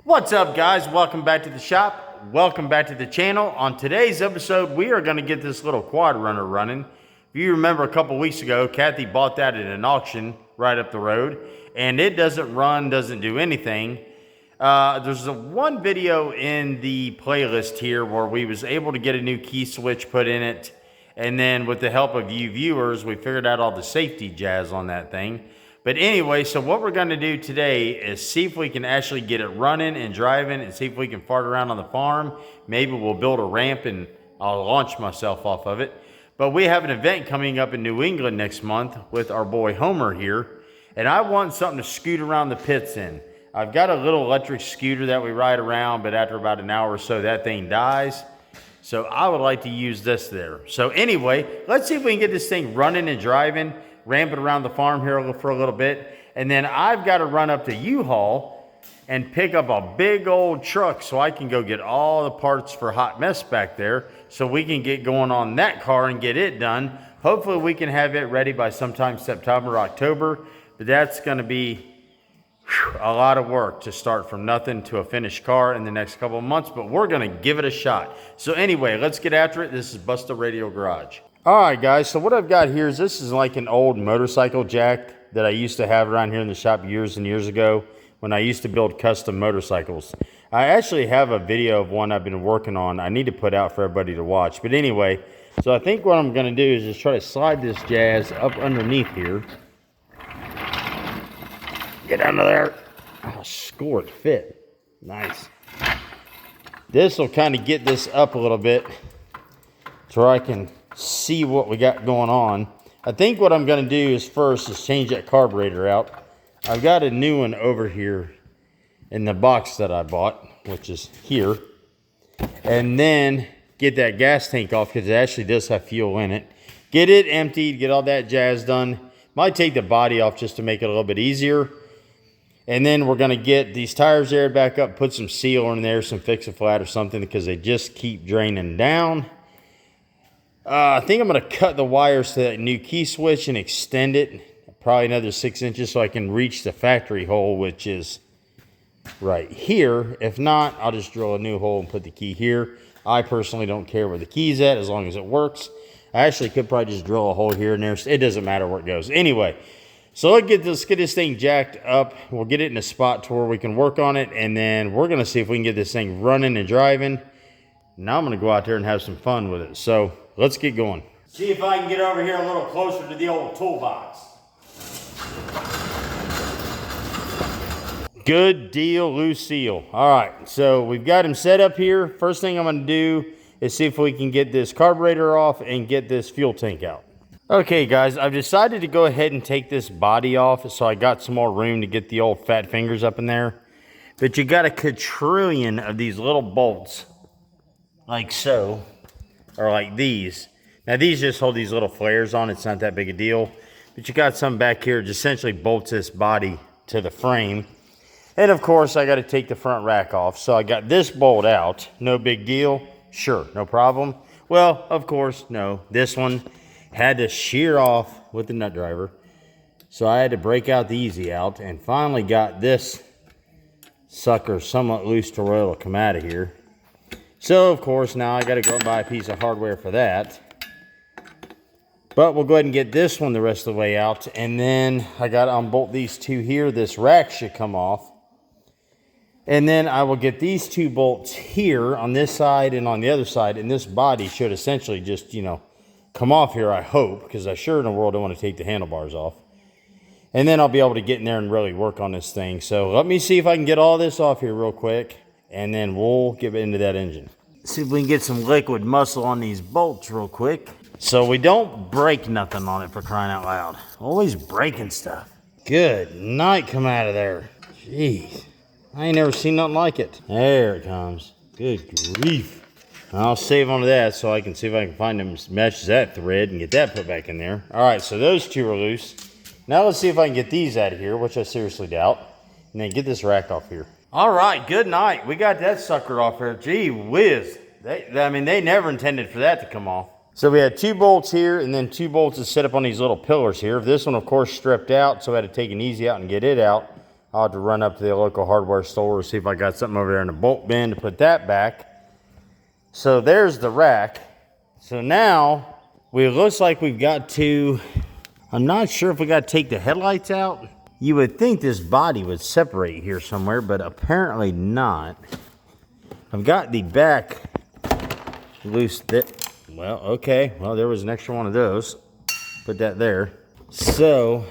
What's up, guys? Welcome back to the shop. Welcome back to the channel. On today's episode, we are going to get this little quad runner running. If you remember a couple weeks ago, Kathy bought that at an auction right up the road, and it doesn't run, doesn't do anything. There's one video in the playlist here where we was able to get a new key switch put in it, and then with the help of you viewers, we figured out all the safety jazz on that thing. But anyway, so what we're going to do today is see if we can actually get it running and driving and see if we can fart around on the farm. Maybe we'll build a ramp and I'll launch myself off of it. But we have an event coming up in New England next month with our boy Homer here. And I want something to scoot around the pits in. I've got a little electric scooter that we ride around, but after about an hour or so, that thing dies. So I would like to use this there. So anyway, let's see if we can get this thing running and driving. Ramp it around the farm here for a little bit, and then I've got to run up to U-Haul and pick up a big old truck so I can go get all the parts for Hot Mess back there so we can get going on that car and get it done. Hopefully we can have it ready by sometime September, October, but that's going to be a lot of work to start from nothing to a finished car in the next couple of months, but we're going to give it a shot. So anyway, let's get after it. This is Busta Radio Garage. All right, guys, so what I've got here is this is like an old motorcycle jack that I used to have around here in the shop years and years ago when I used to build custom motorcycles. I actually have a video of one I've been working on. I need to put out for everybody to watch. But anyway, so I think what I'm going to do is just try to slide this jazz up underneath here. Get under there. Oh, scored fit. Nice. This will kind of get this up a little bit so I can see what we got going on. I think what I'm going to do is first is change that carburetor out. I've got a new one over here in the box that I bought, which is here, and then get that gas tank off because it actually does have fuel in it. Get it emptied, get all that jazz done. Might take the body off just to make it a little bit easier. And then we're going to get these tires aired back up, put some seal in there, some Fix-A-Flat or something because they just keep draining down. I think I'm going to cut the wires to that new key switch and extend it probably another 6 inches so I can reach the factory hole, which is right here. If not, I'll just drill a new hole and put the key here. I personally don't care where the key's at as long as it works. I actually could probably just drill a hole here and there. It doesn't matter where it goes. Anyway, so let's get this thing jacked up. We'll get it in a spot to where we can work on it, and then we're going to see if we can get this thing running and driving. Now I'm going to go out there and have some fun with it. So let's get going. See if I can get over here a little closer to the old toolbox. Good deal, Lucille. All right, so we've got him set up here. First thing I'm going to do is see if we can get this carburetor off and get this fuel tank out. Okay, guys, I've decided to go ahead and take this body off so I got some more room to get the old fat fingers up in there. But you got a quadrillion of these little bolts, like so. Or like these. Now these just hold these little flares on. It's not that big a deal. But you got some back here that essentially bolts this body to the frame. And of course I got to take the front rack off. So I got this bolt out. No big deal. Sure, no problem. Well, of course, no. This one had to shear off with the nut driver. So I had to break out the easy out. And finally got this sucker somewhat loose to where it'll come out of here. So, of course, now I got to go and buy a piece of hardware for that. But we'll go ahead and get this one the rest of the way out. And then I got to unbolt these two here. This rack should come off. And then I will get these two bolts here on this side and on the other side. And this body should essentially just, come off here, I hope. Because I sure in the world don't want to take the handlebars off. And then I'll be able to get in there and really work on this thing. So let me see if I can get all this off here real quick. And then we'll get into that engine. See if we can get some liquid muscle on these bolts real quick. So we don't break nothing on it, for crying out loud. Always breaking stuff. Good night, come out of there. Jeez. I ain't never seen nothing like it. There it comes. Good grief. I'll save onto that so I can see if I can find them matches that thread and get that put back in there. All right, so those two are loose. Now let's see if I can get these out of here, which I seriously doubt. And then get this rack off here. All right, good night. We got that sucker off here. Gee whiz. They never intended for that to come off. So we had two bolts here and then two bolts to set up on these little pillars here. This one, of course, stripped out, so I had to take an easy out and get it out. I'll have to run up to the local hardware store, see if I got something over there in the bolt bin to put that back. So there's the rack. So now, it looks like we've got to, I'm not sure if we got to take the headlights out. You would think this body would separate here somewhere, but apparently not. I've got the back loose. Well, okay. Well, there was an extra one of those. Put that there. So,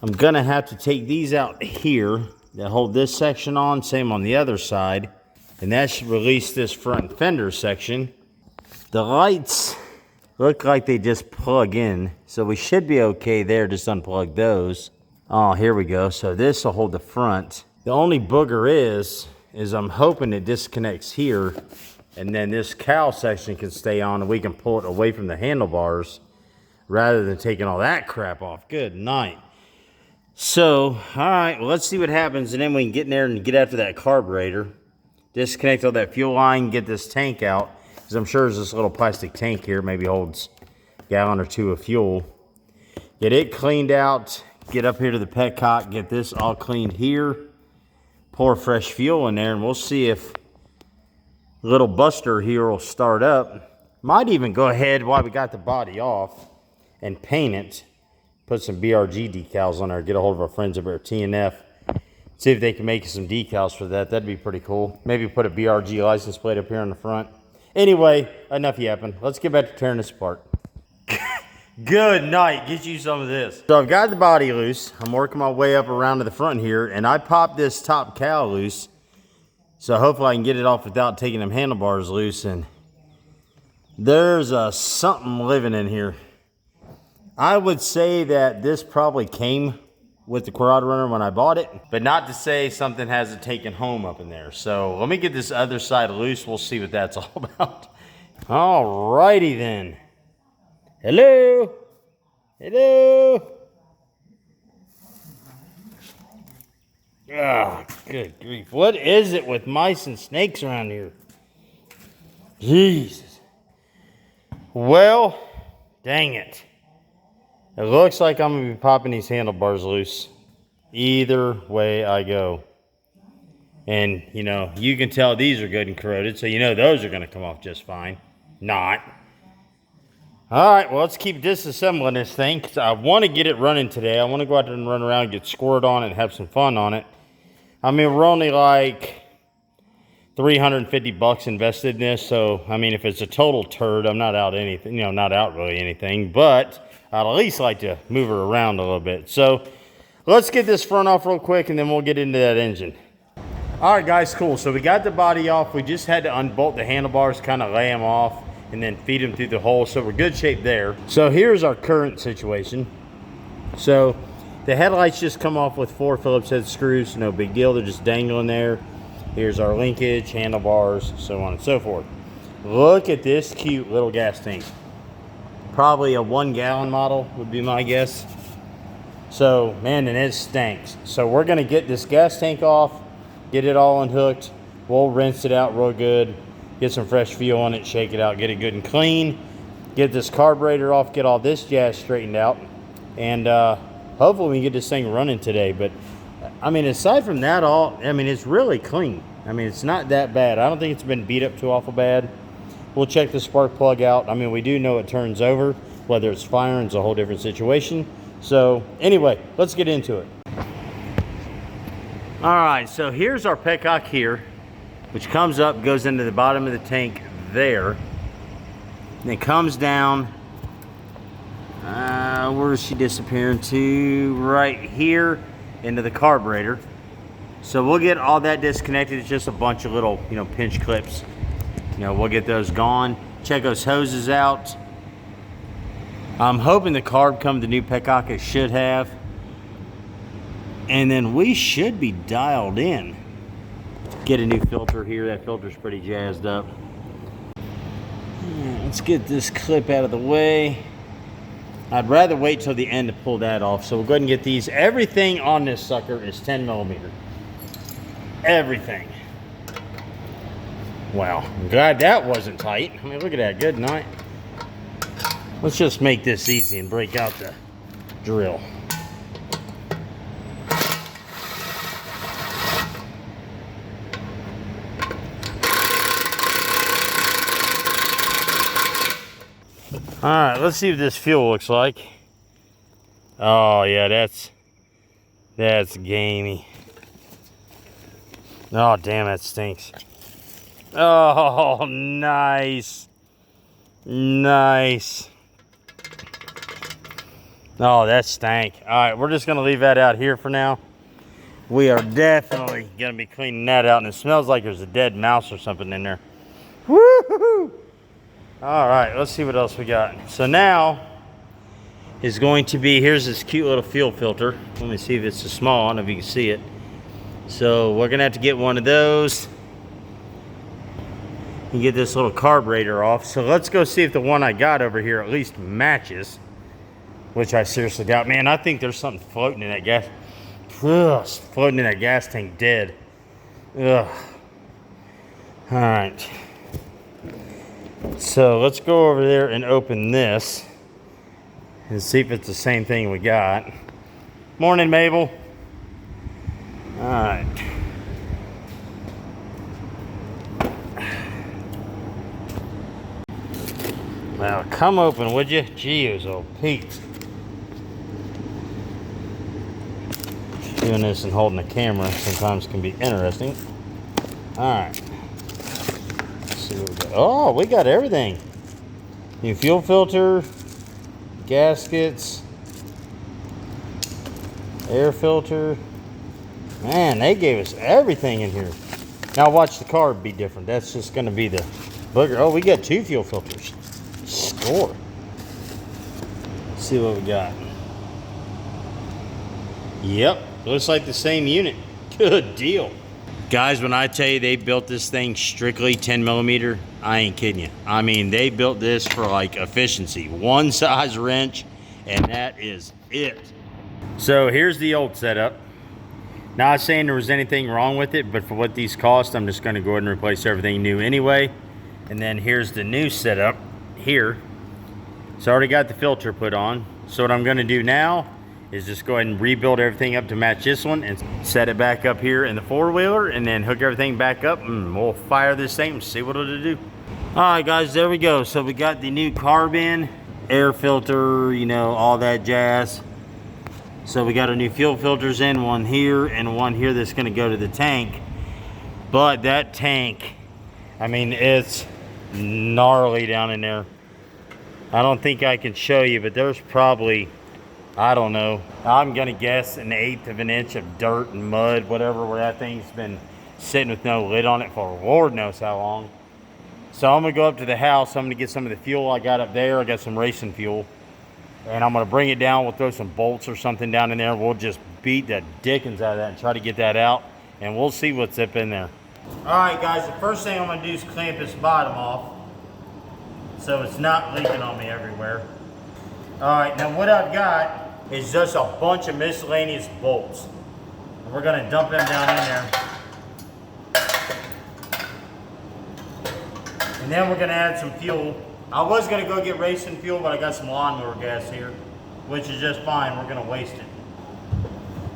I'm going to have to take these out here that hold this section on. Same on the other side. And that should release this front fender section. The lights look like they just plug in. So we should be okay there. Just unplug those. Oh, here we go. So this will hold the front. The only booger is I'm hoping it disconnects here. And then this cowl section can stay on and we can pull it away from the handlebars rather than taking all that crap off. Good night. So, all right, well, let's see what happens. And then we can get in there and get after that carburetor. Disconnect all that fuel line, get this tank out. Because I'm sure there's this little plastic tank here, maybe holds a gallon or two of fuel. Get it cleaned out. Get up here to the petcock, get this all cleaned here. Pour fresh fuel in there, and we'll see if little Buster here will start up. Might even go ahead while we got the body off and paint it. Put some BRG decals on there. Get a hold of our friends over at TNF. See if they can make some decals for that. That'd be pretty cool. Maybe put a BRG license plate up here on the front. Anyway, enough yapping. Let's get back to tearing this apart. Good night. Get you some of this. So I've got the body loose. I'm working my way up around to the front here, and I popped this top cowl loose. So hopefully I can get it off without taking them handlebars loose. And there's something living in here. I would say that this probably came with the Quad Runner when I bought it, but not to say something hasn't taken home up in there. So let me get this other side loose. We'll see what that's all about. All righty then. Hello? Hello? Ah, good grief. What is it with mice and snakes around here? Jesus. Well, dang it. It looks like I'm going to be popping these handlebars loose. Either way I go. And, you know, you can tell these are good and corroded, so you know those are going to come off just fine. Not. All right, well, let's keep disassembling this thing because I want to get it running today. I want to go out there and run around, get squirt on it, and have some fun on it. I mean, we're only like $350 invested in this, so, I mean, if it's a total turd, I'm not out anything, you know, not out really anything, but I'd at least like to move her around a little bit. So, let's get this front off real quick, and then we'll get into that engine. All right, guys, cool. So, we got the body off. We just had to unbolt the handlebars, kind of lay them off, and then feed them through the hole, so we're good shape there. So here's our current situation. So the headlights just come off with 4 Phillips head screws, no big deal, they're just dangling there. Here's our linkage, handlebars, so on and so forth. Look at this cute little gas tank. Probably a 1-gallon model would be my guess. So, man, and it stinks. So we're gonna get this gas tank off, get it all unhooked, we'll rinse it out real good, get some fresh fuel on it, shake it out, get it good and clean, get this carburetor off, get all this jazz straightened out, and hopefully we can get this thing running today. But I mean, aside from that, I mean, it's really clean. I mean, it's not that bad. I don't think it's been beat up too awful bad. We'll check the spark plug out. I mean, we do know it turns over. Whether it's firing is a whole different situation. So anyway, let's get into it. All right, so here's our petcock here, which comes up, goes into the bottom of the tank there. And it comes down, where is she disappearing to? Right here into the carburetor. So we'll get all that disconnected. It's just a bunch of little, you know, pinch clips. You know, we'll get those gone. Check those hoses out. I'm hoping the carb come with the new petcock. It should have. And then we should be dialed in. Get a new filter here. That filter's pretty jazzed up. Let's get this clip out of the way. I'd rather wait till the end to pull that off. So we'll go ahead and get these. Everything on this sucker is 10 millimeter. Everything. Wow, I'm glad that wasn't tight. I mean, look at that. Good night. Let's just make this easy and break out the drill. All right, let's see what this fuel looks like. Oh yeah, that's gamey. Oh damn, that stinks. Oh, nice. Nice. Oh, that stank. All right, we're just gonna leave that out here for now. We are definitely gonna be cleaning that out, and it smells like there's a dead mouse or something in there. Woo-hoo-hoo! All right, let's see what else we got. So now is going to be, here's this cute little fuel filter. Let me see if it's a small, I don't know if you can see it. So we're gonna have to get one of those and get this little carburetor off. So let's go see if the one I got over here at least matches, which I seriously doubt. Man, I think there's something floating in that gas. Ugh, floating in that gas tank dead. Ugh. All right. So let's go over there and open this and see if it's the same thing we got. Morning, Mabel. All right. Now come open, would you? Geez, old Pete. Doing this and holding the camera sometimes can be interesting. All right. Let's see what we got. Oh, we got everything. New fuel filter, gaskets, air filter. Man, they gave us everything in here. Now watch the carb be different. That's just going to be the booger. Oh, we got 2 fuel filters. Score. Let's see what we got. Yep, looks like the same unit. Good deal. Guys, when I tell you they built this thing strictly 10 millimeter, I ain't kidding you. I mean, they built this for like efficiency. One size wrench, and that is it. So here's the old setup. Not saying there was anything wrong with it, but for what these cost, I'm just gonna go ahead and replace everything new anyway. And then here's the new setup here. So I already got the filter put on. So what I'm gonna do now is just go ahead and rebuild everything up to match this one and set it back up here in the 4-wheeler and then hook everything back up and we'll fire this thing and see what it'll do. All right, guys, there we go. So we got the new carb in, air filter, you know, all that jazz. So we got our new fuel filters in, one here and one here that's gonna go to the tank. But that tank, I mean, it's gnarly down in there. I don't think I can show you, but there's probably, I don't know, I'm gonna guess an 1/8 of an inch of dirt and mud, whatever, where that thing's been sitting with no lid on it for Lord knows how long. So I'm gonna go up to the house. I'm gonna get some of the fuel I got up there. I got some racing fuel, and I'm gonna bring it down. We'll throw some bolts or something down in there. We'll just beat the dickens out of that and try to get that out, and we'll see what's up in there. All right, guys, the first thing I'm gonna do is clamp this bottom off so it's not leaking on me everywhere. All right, now what I've got is just a bunch of miscellaneous bolts. And we're gonna dump them down in there. And then we're gonna add some fuel. I was gonna go get racing fuel, but I got some lawnmower gas here, which is just fine. We're gonna waste it.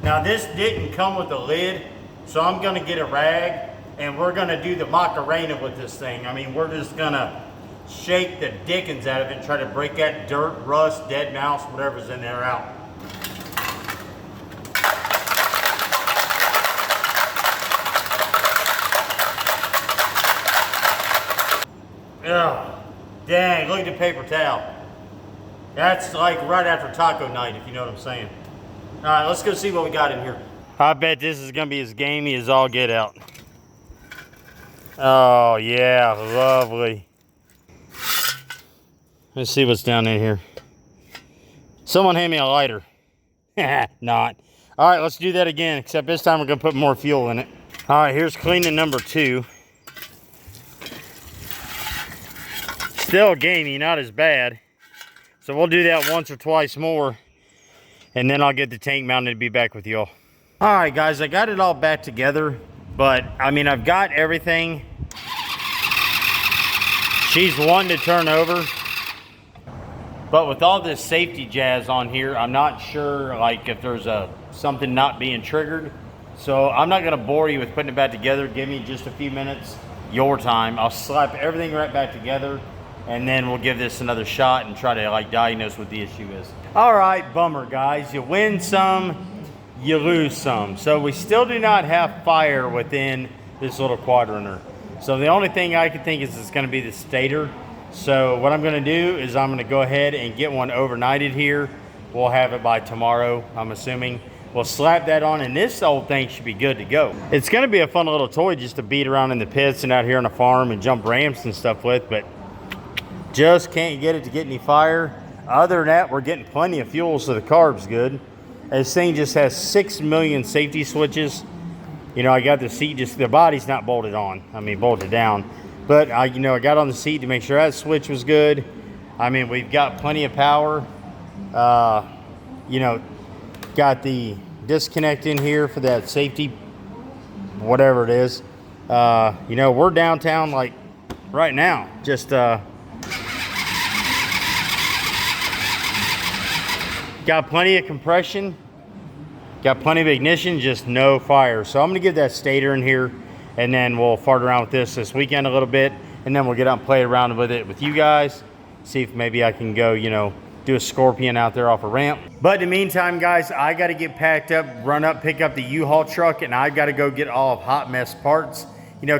Now this didn't come with a lid, so I'm gonna get a rag and we're gonna do the Macarena with this thing. I mean, we're just gonna shake the dickens out of it and try to break that dirt, rust, dead mouse, whatever's in there out. Ugh, dang, look at the paper towel. That's like right after taco night, if you know what I'm saying. All right, let's go see what we got in here. I bet this is gonna be as gamey as all get out. Oh yeah, lovely. Let's see what's down in here. Someone hand me a lighter. Not. All right, let's do that again, except this time we're gonna put more fuel in it. All right, here's cleaning number 2. Still gamey, not as bad. So we'll do that once or twice more, and then I'll get the tank mounted and be back with y'all. All right, guys, I got it all back together, but I mean, I've got everything. She's one to turn over. But with all this safety jazz on here, I'm not sure like if there's something not being triggered. So I'm not gonna bore you with putting it back together. Give me just a few minutes, your time. I'll slap everything right back together and then we'll give this another shot and try to like diagnose what the issue is. All right, bummer guys, you win some, you lose some. So we still do not have fire within this little quad runner. So the only thing I can think is it's gonna be the stator. So what I'm gonna do is I'm gonna go ahead and get one overnighted here. We'll have it by tomorrow, I'm assuming. We'll slap that on and this old thing should be good to go. It's gonna be a fun little toy just to beat around in the pits and out here on the farm and jump ramps and stuff with, but just can't get it to get any fire. Other than that, we're getting plenty of fuel, so the carb's good. This thing just has 6 million safety switches. You know, I got the seat, just the body's not bolted on. I mean, bolted down. But I got on the seat to make sure that switch was good. I mean, we've got plenty of power. Got the disconnect in here for that safety, whatever it is. We're downtown like right now. Just got plenty of compression, got plenty of ignition, just no fire. So I'm gonna get that stator in here, and then we'll fart around with this weekend a little bit, and then we'll get out and play around with it with you guys. See if maybe I can go, do a scorpion out there off a ramp. But in the meantime, guys, I gotta get packed up, run up, pick up the U-Haul truck, and I gotta go get all of Hot Mess parts.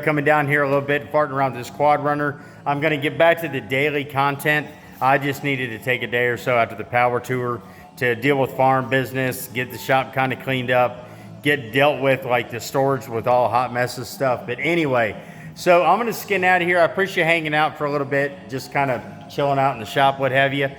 Coming down here a little bit, farting around this quad runner. I'm gonna get back to the daily content. I just needed to take a day or so after the power tour to deal with farm business, get the shop kind of cleaned up, get dealt with like the storage with all Hot Messes stuff. But anyway, so I'm gonna skin out of here. I appreciate hanging out for a little bit, just kind of chilling out in the shop, what have you.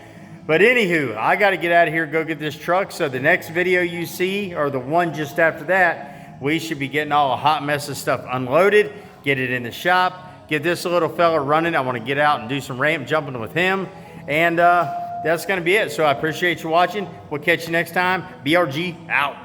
But anywho, I gotta get out of here, go get this truck. So the next video you see, or the one just after that, we should be getting all the Hot Messes stuff unloaded, get it in the shop, get this little fella running. I wanna get out and do some ramp jumping with him. And that's gonna be it. So I appreciate you watching. We'll catch you next time. BRG out.